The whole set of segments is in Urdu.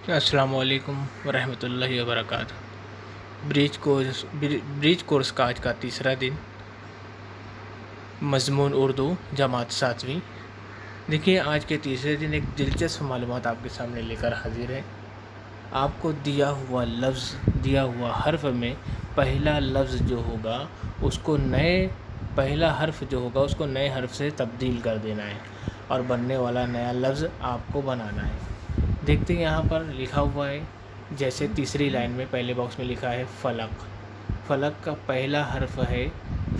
السلام علیکم ورحمۃ اللہ وبرکاتہ۔ بریج کورس کا آج کا تیسرا دن، مضمون اردو جماعت 7ویں۔ دیکھیے، آج کے تیسرے دن ایک دلچسپ معلومات آپ کے سامنے لے کر حاضر ہے۔ آپ کو دیا ہوا حرف میں پہلا لفظ جو ہوگا اس کو پہلا حرف جو ہوگا اس کو نئے حرف سے تبدیل کر دینا ہے اور بننے والا نیا لفظ آپ کو بنانا ہے۔ دیکھتے ہیں یہاں پر لکھا ہوا ہے، جیسے تیسری لائن میں پہلے باکس میں لکھا ہے فلک۔ فلک کا پہلا حرف ہے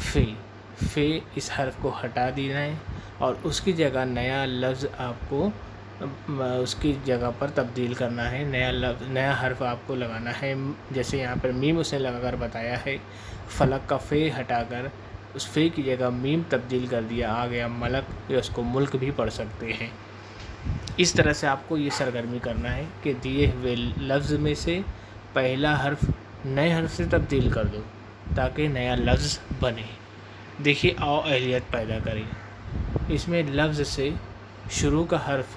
فے۔ اس حرف کو ہٹا دینا ہے اور اس کی جگہ نیا لفظ آپ کو اس کی جگہ پر تبدیل کرنا ہے، نیا حرف آپ کو لگانا ہے۔ جیسے یہاں پر میم اس نے لگا کر بتایا ہے، فلک کا فے ہٹا کر اس فے کی جگہ میم تبدیل کر دیا، آ گیا ملک، یا اس کو ملک بھی پڑھ سکتے ہیں۔ اس طرح سے آپ کو یہ سرگرمی کرنا ہے کہ دیے ہوئے لفظ میں سے پہلا حرف نئے حرف سے تبدیل کر دو تاکہ نیا لفظ بنے۔ دیکھیے، آؤ اہلیت پیدا کریں۔ اس میں لفظ سے شروع کا حرف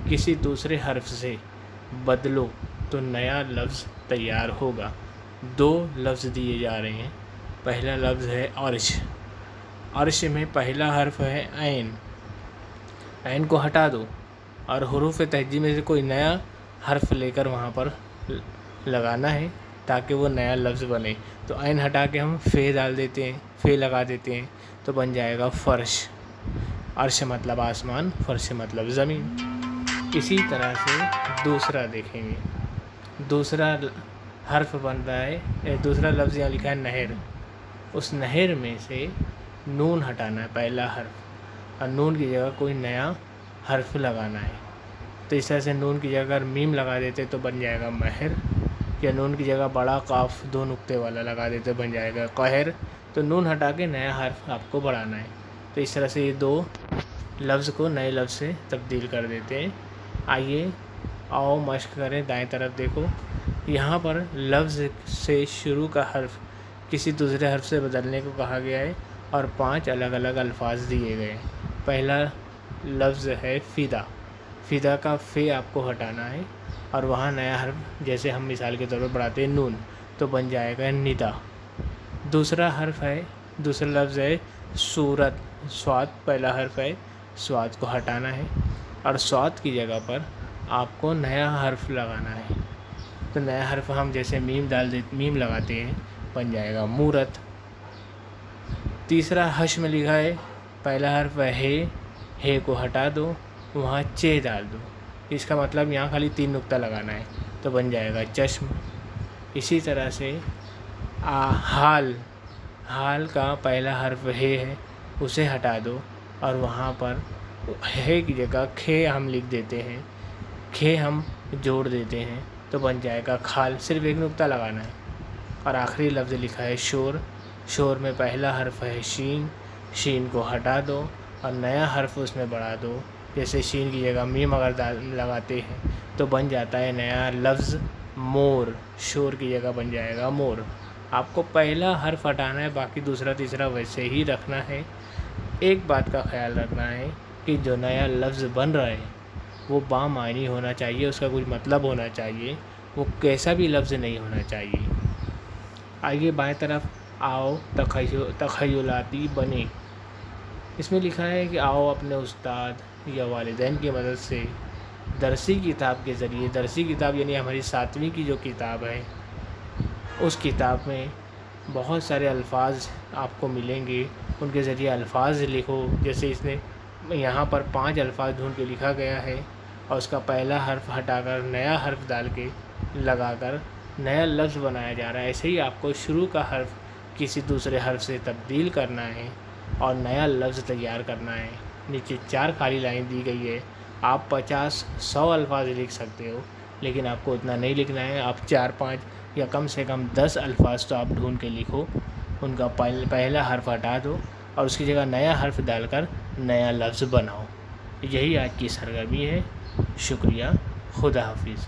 کسی دوسرے حرف سے بدلو تو نیا لفظ تیار ہوگا۔ 2 لفظ دیے جا رہے ہیں۔ پہلا لفظ ہے عرش۔ عرش میں پہلا حرف ہے عین۔ عین کو ہٹا دو اور حروف تہجی میں سے کوئی نیا حرف لے کر وہاں پر لگانا ہے تاکہ وہ نیا لفظ بنے۔ تو عین ہٹا کے ہم فے لگا دیتے ہیں تو بن جائے گا فرش۔ عرش مطلب آسمان، فرش مطلب زمین۔ اسی طرح سے دوسرا دیکھیں گے، دوسرا حرف بن رہا ہے، دوسرا لفظ یہاں لکھا ہے نہر۔ اس نہر میں سے نون ہٹانا ہے، پہلا حرف، اور نون کی جگہ کوئی نیا حرف لگانا ہے۔ تو اس طرح سے نون کی جگہ اگر میم لگا دیتے تو بن جائے گا مہر، یا نون کی جگہ بڑا قاف 2 نقطے والا لگا دیتے بن جائے گا قہر۔ تو نون ہٹا کے نیا حرف آپ کو بڑھانا ہے۔ تو اس طرح سے یہ 2 لفظ کو نئے لفظ سے تبدیل کر دیتے ہیں۔ آؤ مشق کریں، دائیں طرف دیکھو، یہاں پر لفظ سے شروع کا حرف کسی دوسرے حرف سے بدلنے کو کہا گیا ہے اور 5 الگ الگ الفاظ دیے گئے ہیں۔ پہلا لفظ ہے فدا۔ فدا کا فے آپ کو ہٹانا ہے اور وہاں نیا حرف، جیسے ہم مثال کے طور پر بڑھاتے ہیں نون، تو بن جائے گا ندا۔ دوسرا لفظ ہے صورت۔ صاد پہلا حرف ہے، صاد کو ہٹانا ہے اور صاد کی جگہ پر آپ کو نیا حرف لگانا ہے۔ تو نیا حرف ہم جیسے میم لگاتے ہیں، بن جائے گا مورت۔ تیسرا حش میں لکھا ہے، پہلا حرف ہے، ہے کو ہٹا دو، وہاں چے ڈال دو۔ اس کا مطلب یہاں خالی 3 نقطہ لگانا ہے تو بن جائے گا چشم۔ اسی طرح سے حال کا پہلا حرف ہے، اسے ہٹا دو اور وہاں پر ہے کی جگہ کھے ہم لکھ دیتے ہیں، کھے ہم جوڑ دیتے ہیں تو بن جائے گا کھال، صرف 1 نقطہ لگانا ہے۔ اور آخری لفظ لکھا ہے شور۔ شور میں پہلا حرف ہے شین، شین کو ہٹا دو اور نیا حرف اس میں بڑھا دو، جیسے شین کی جگہ میم اگر لگاتے ہیں تو بن جاتا ہے نیا لفظ مور۔ شور کی جگہ بن جائے گا مور۔ آپ کو پہلا حرف ہٹانا ہے، باقی دوسرا تیسرا ویسے ہی رکھنا ہے۔ ایک بات کا خیال رکھنا ہے کہ جو نیا لفظ بن رہا ہے وہ بامعنی ہونا چاہیے، اس کا کچھ مطلب ہونا چاہیے، وہ کیسا بھی لفظ نہیں ہونا چاہیے۔ آئیے بائیں طرف، آؤ تخیلاتی بنیں۔ اس میں لکھا ہے کہ آؤ اپنے استاد یا والدین کی مدد سے درسی کتاب کے ذریعے، درسی کتاب یعنی ہماری 7ویں کی جو کتاب ہے، اس کتاب میں بہت سارے الفاظ آپ کو ملیں گے، ان کے ذریعے الفاظ لکھو۔ جیسے اس نے یہاں پر 5 الفاظ ڈھونڈ کے لکھا گیا ہے اور اس کا پہلا حرف ہٹا کر نیا حرف ڈال کے لگا کر نیا لفظ بنایا جا رہا ہے۔ ایسے ہی آپ کو شروع کا حرف کسی دوسرے حرف سے تبدیل کرنا ہے اور نیا لفظ تیار کرنا ہے۔ نیچے 4 خالی لائن دی گئی ہے، آپ 50-100 الفاظ لکھ سکتے ہو، لیکن آپ کو اتنا نہیں لکھنا ہے۔ آپ 4-5 یا کم سے کم 10 الفاظ تو آپ ڈھونڈ کے لکھو، ان کا پہلا حرف ہٹا دو اور اس کی جگہ نیا حرف ڈال کر نیا لفظ بناؤ۔ یہی آج کی سرگرمی ہے۔ شکریہ، خدا حافظ۔